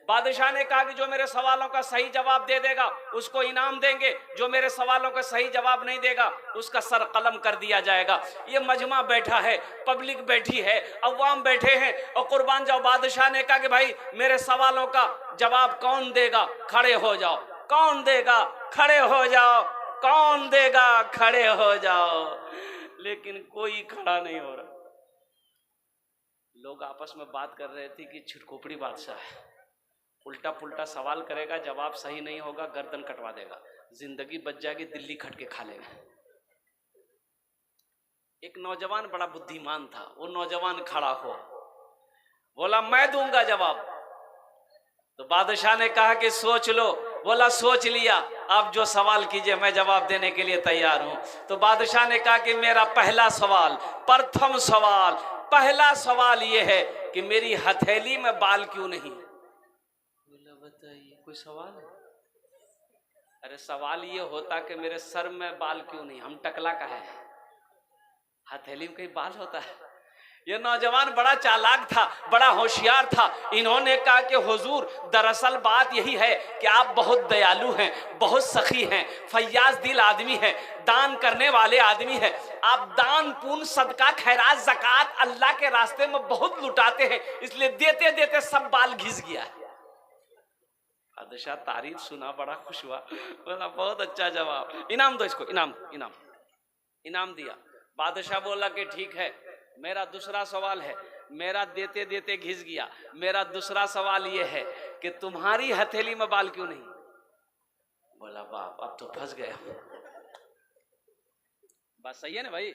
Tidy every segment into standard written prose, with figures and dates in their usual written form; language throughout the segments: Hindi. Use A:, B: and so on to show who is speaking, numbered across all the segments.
A: बादशाह ने कहा कि जो मेरे सवालों का सही जवाब दे देगा उसको इनाम देंगे, जो मेरे सवालों का सही जवाब नहीं देगा उसका सर कलम कर दिया जाएगा। ये मजमा बैठा है, पब्लिक बैठी है, अवाम बैठे हैं और कुर्बान जाओ। बादशाह ने कहा कि भाई मेरे सवालों का जवाब कौन देगा, खड़े हो जाओ। कौन देगा, खड़े हो जाओ। कौन देगा, खड़े हो जाओ। लेकिन कोई खड़ा नहीं हो रहा। लोग आपस में बात कर रहे थे कि छिटकोपड़ी बादशाह है, उल्टा पुल्टा सवाल करेगा, जवाब सही नहीं होगा गर्दन कटवा देगा, जिंदगी बच जाएगी, दिल्ली खट के खा लेगा। एक नौजवान बड़ा बुद्धिमान था, वो नौजवान खड़ा हुआ, बोला मैं दूंगा जवाब। तो बादशाह ने कहा कि सोच लो। बोला सोच लिया, आप जो सवाल कीजिए मैं जवाब देने के लिए तैयार हूं। तो बादशाह ने कहा कि मेरा पहला सवाल, प्रथम सवाल, पहला सवाल यह है कि मेरी हथेली में बाल क्यों नहीं है। बोला बताइए कोई सवाल है? अरे सवाल ये होता कि मेरे सर में बाल क्यों नहीं, हम टकला का है, हथेली में कहीं बाल होता है। ये नौजवान बड़ा चालाक था, बड़ा होशियार था। इन्होंने कहा कि हुजूर दरअसल बात यही है कि आप बहुत दयालु हैं, बहुत सखी हैं, फैयाज दिल आदमी हैं, दान करने वाले आदमी हैं। आप दान पुण्य सदका खैरात ज़कात अल्लाह के रास्ते में बहुत लुटाते हैं, इसलिए देते देते सब बाल घिस गया है। बादशाह तारीफ सुना, बड़ा खुश हुआ, बोला बहुत अच्छा जवाब, इनाम दो इसको, इनाम इनाम इनाम दिया। बादशाह बोला कि ठीक है, मेरा दूसरा सवाल है, मेरा देते देते घिस गया, मेरा दूसरा सवाल यह है कि तुम्हारी हथेली में बाल क्यों नहीं। बोला बाप अब तो फंस गया। बात सही है ना भाई,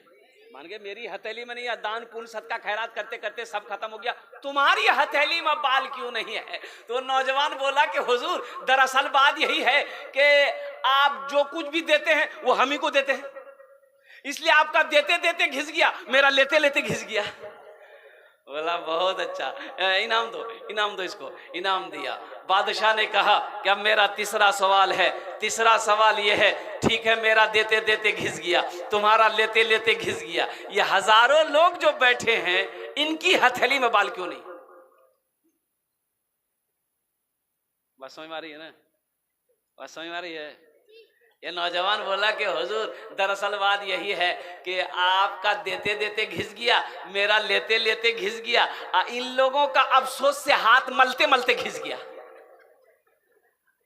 A: मान गए मेरी हथेली में नहीं है, दान पुण्य सदका खैरात करते करते सब खत्म हो गया, तुम्हारी हथेली में बाल क्यों नहीं है। तो नौजवान बोला कि हुजूर दरअसल बात यही है कि आप जो कुछ भी देते हैं वो हम ही को देते हैं, इसलिए आपका देते देते घिस गया, मेरा लेते लेते घिस गया। बोला बहुत अच्छा, इनाम दो इसको, इनाम दिया। बादशाह ने कहा कि अब मेरा तीसरा सवाल है। तीसरा सवाल यह है, ठीक है मेरा देते देते घिस गया, तुम्हारा लेते लेते घिस गया, ये हजारों लोग जो बैठे हैं इनकी हथेली में बाल क्यों नहीं। बात समझ में आ रही है ना, बात समझ में आ रही है। ये नौजवान बोला कि हुजूर दरअसल बात यही है कि आपका देते देते घिस गया, मेरा लेते लेते घिस गया, इन लोगों का अफसोस से हाथ मलते मलते घिस गया।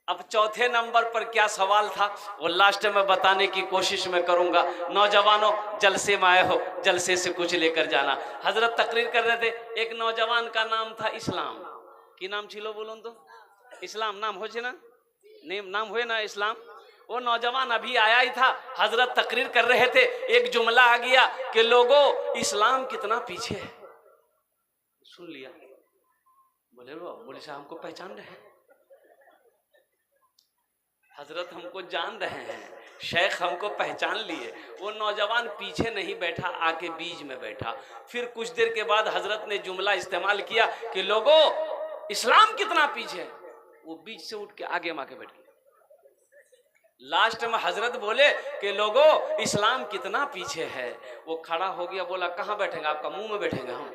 A: अब चौथे नंबर पर क्या सवाल था वो लास्ट में बताने की कोशिश में करूंगा। नौजवानों जलसे में आए हो, जलसे से कुछ लेकर जाना। हजरत तकरीर कर रहे थे, एक नौजवान का नाम था इस्लाम। की नाम छिलो बोलो तो, इस्लाम नाम हो ना, नाम हुए ना इस्लाम। वो नौजवान अभी आया ही था, हजरत तकरीर कर रहे थे, एक जुमला आ गया कि लोगों इस्लाम कितना पीछे है। सुन लिया, बोले साहब हमको पहचान रहे हैं, हजरत हमको जान रहे हैं, शेख हमको पहचान लिए। वो नौजवान पीछे नहीं बैठा, आके बीच में बैठा। फिर कुछ देर के बाद हजरत ने जुमला इस्तेमाल किया कि लोगों इस्लाम कितना पीछे है। वो बीच से उठ के आगे में आके बैठ गया। लास्ट में हजरत बोले कि लोगों इस्लाम कितना पीछे है। वो खड़ा हो गया, बोला कहाँ बैठेंगे, आपका मुंह में बैठेंगे हम।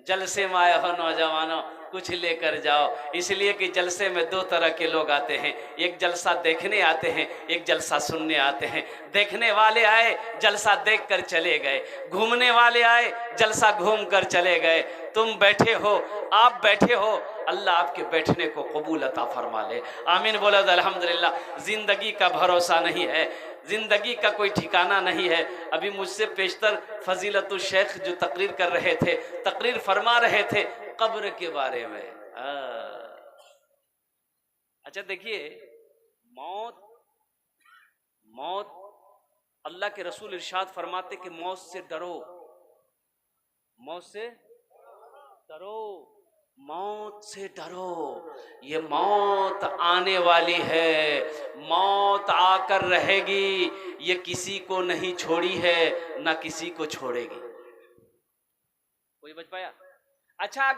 A: जलसे में आए हो नौजवानों, कुछ लेकर जाओ। इसलिए कि जलसे में दो तरह के लोग आते हैं, एक जलसा देखने आते हैं, एक जलसा सुनने आते हैं। देखने वाले आए जलसा देख कर चले गए, घूमने वाले आए जलसा घूम कर चले गए। तुम बैठे हो, आप बैठे हो, अल्लाह आपके बैठने को कबूल अता फरमा ले। आमीन बोला अल्हम्दुलिल्लाह। जिंदगी का भरोसा नहीं है, जिंदगी का कोई ठिकाना नहीं है। अभी मुझसे पेशतर फजीलतुल शेख जो तकरीर कर रहे थे, तकरीर फरमा रहे थे कब्र के बारे में। अच्छा देखिए, मौत अल्लाह के रसूल इरशाद फरमाते कि मौत से डरो, मौत से डरो, मौत से डरो। ये मौत आने वाली है, मौत आकर रहेगी, ये किसी को नहीं छोड़ी है, ना किसी को छोड़ेगी। कोई बच पाया? अच्छा,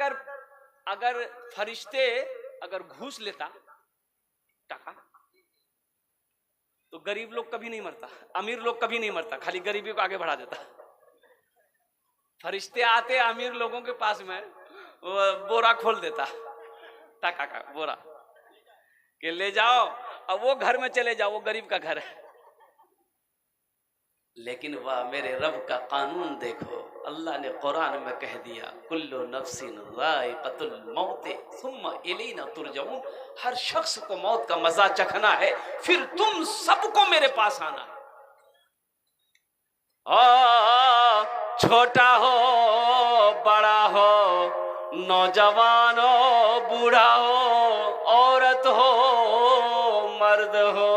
A: अगर फरिश्ते अगर घूस लेता टका तो गरीब लोग कभी नहीं मरता, अमीर लोग कभी नहीं मरता, खाली गरीबी को आगे बढ़ा देता। फरिश्ते आते अमीर लोगों के पास में, बोरा खोल देता, टाका का बोरा कि ले जाओ, अब वो घर में चले जाओ, वो गरीब का घर है। लेकिन वाह मेरे रब का कानून देखो, अल्लाह ने कुरान में कह दिया कुल्लु नफ्सिन ज़ाइक़तुल मौत सुम्मा इलैना तुरजऊन, हर शख्स को मौत का मजा चखना है, फिर तुम सबको मेरे पास आना है। छोटा हो बड़ा हो, नौजवान हो बूढ़ा हो, औरत हो मर्द हो,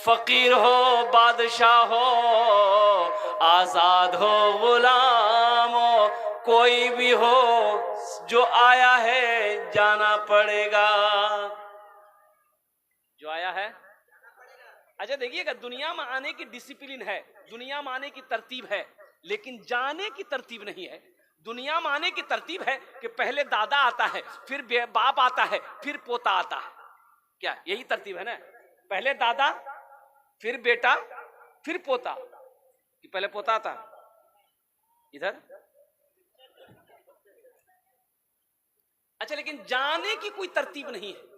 A: फकीर हो बादशाह हो, आजाद हो गुलाम हो, कोई भी हो, जो आया है जाना पड़ेगा। जो आया है, अच्छा देखिएगा, दुनिया में आने की डिसिप्लिन है, दुनिया में आने की तरतीब है, लेकिन जाने की तरतीब नहीं है। दुनिया में आने की तरतीब है कि पहले दादा आता है, फिर बाप आता है, फिर पोता आता है। क्या यही तरतीब है ना? पहले दादा, फिर बेटा, फिर पोता, कि पहले पोता आता इधर। अच्छा, लेकिन जाने की कोई तरतीब नहीं है।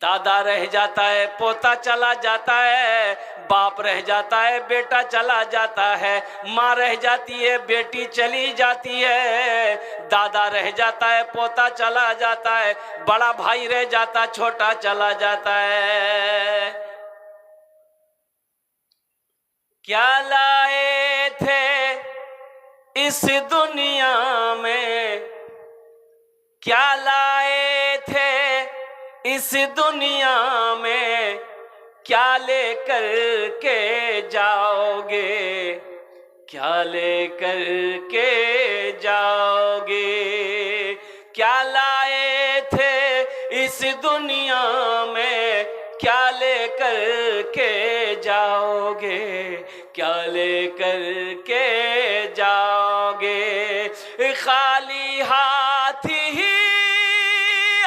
A: दादा रह जाता है, पोता चला जाता है, बाप रह जाता है, बेटा चला जाता है, माँ रह जाती है, बेटी चली जाती है, दादा रह जाता है, पोता चला जाता है, बड़ा भाई रह जाता, छोटा चला जाता है। क्या लाए थे इस दुनिया में, क्या लाए थे इस दुनिया में, क्या लेकर के जाओगे, क्या लेकर के जाओगे। क्या लाए थे इस दुनिया में, क्या लेकर के जाओगे, क्या लेकर के जाओगे। खाली हाथ ही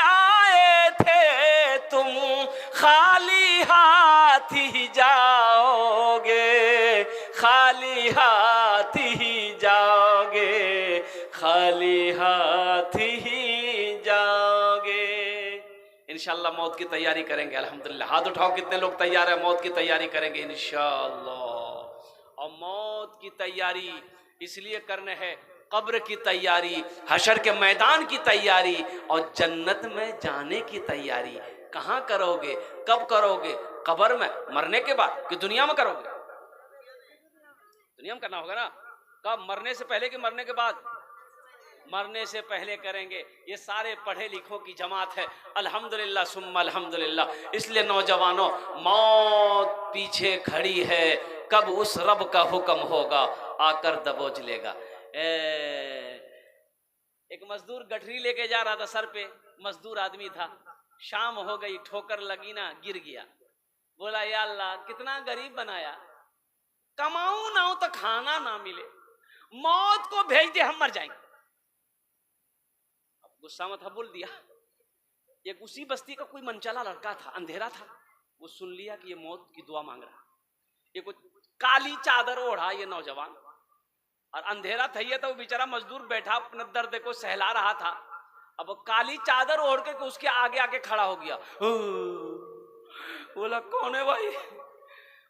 A: आए थे तुम, खाली हाथ ही जाओगे, खाली हाथ ही जाओगे, खाली हाथ ही जाओगे। इंशाअल्लाह मौत की तैयारी करेंगे अल्हम्दुलिल्लाह। हाथ उठाओ कितने लोग तैयार है, मौत की तैयारी करेंगे इंशाअल्लाह। और मौत की तैयारी इसलिए करने है, कब्र की तैयारी, हशर के मैदान की तैयारी और जन्नत में जाने की तैयारी। कहाँ करोगे, कब करोगे? कब्र में, मरने के बाद कि दुनिया में करोगे? दुनिया में करना होगा ना। कब? मरने से पहले कि मरने के बाद? मरने से पहले करेंगे। ये सारे पढ़े लिखों की जमात है, अल्हम्दुलिल्लाह सुम्मा अल्हम्दुलिल्लाह। इसलिए नौजवानों, मौत पीछे खड़ी है, कब उस रब का हुक्म होगा आकर दबोच लेगा। एक मजदूर गठरी लेके जा रहा था, सर पे मजदूर आदमी था, शाम हो गई, ठोकर लगी ना, गिर गया। बोला या अल्लाह कितना गरीब बनाया, कमाऊं ना हो तो खाना ना मिले, मौत को भेज दे हम मर जाएंगे। अब गुस्सा में था, बोल दिया। एक उसी बस्ती का कोई मनचला लड़का था, अंधेरा था, वो सुन लिया कि ये मौत की दुआ मांग रहा। ये काली चादर ओढ़ा ये नौजवान, और अंधेरा था ये, तो वो बेचारा मजदूर बैठा अपने दर्द को सहला रहा था। अब वो काली चादर ओढ़ के उसके आगे आके खड़ा हो गया। बोला कौन है भाई?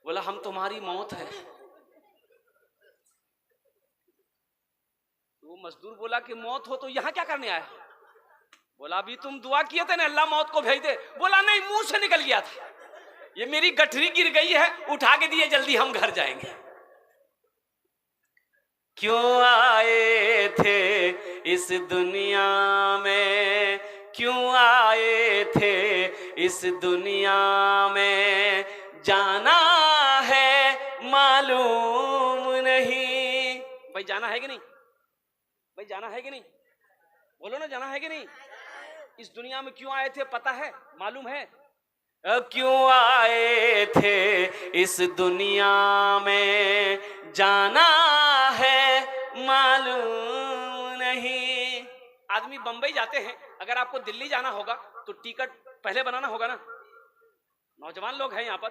A: बोला हम तुम्हारी मौत है। वो मजदूर बोला कि मौत हो तो यहाँ क्या करने आया? बोला अभी तुम दुआ किए थे ना अल्लाह मौत को भेज दे। बोला नहीं, मुंह से निकल गया था, ये मेरी गठरी गिर गई है, उठा के दिए, जल्दी हम घर जाएंगे। क्यों आए थे इस दुनिया में, क्यों आए थे इस दुनिया में, जाना है मालूम नहीं। भाई जाना है कि नहीं? भाई जाना है कि नहीं? बोलो ना, जाना है कि नहीं? इस दुनिया में क्यों आए थे पता है, मालूम है? क्यों आए थे इस दुनिया में, जाना है मालूम नहीं। आदमी बंबई जाते हैं, अगर आपको दिल्ली जाना होगा तो टिकट पहले बनाना होगा ना। नौजवान लोग हैं यहाँ पर,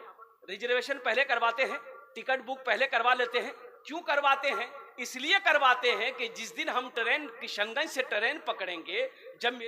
A: रिजर्वेशन पहले करवाते हैं, टिकट बुक पहले करवा लेते हैं। क्यों करवाते हैं? इसलिए करवाते हैं कि जिस दिन हम ट्रेन किशनगंज से ट्रेन पकड़ेंगे, जब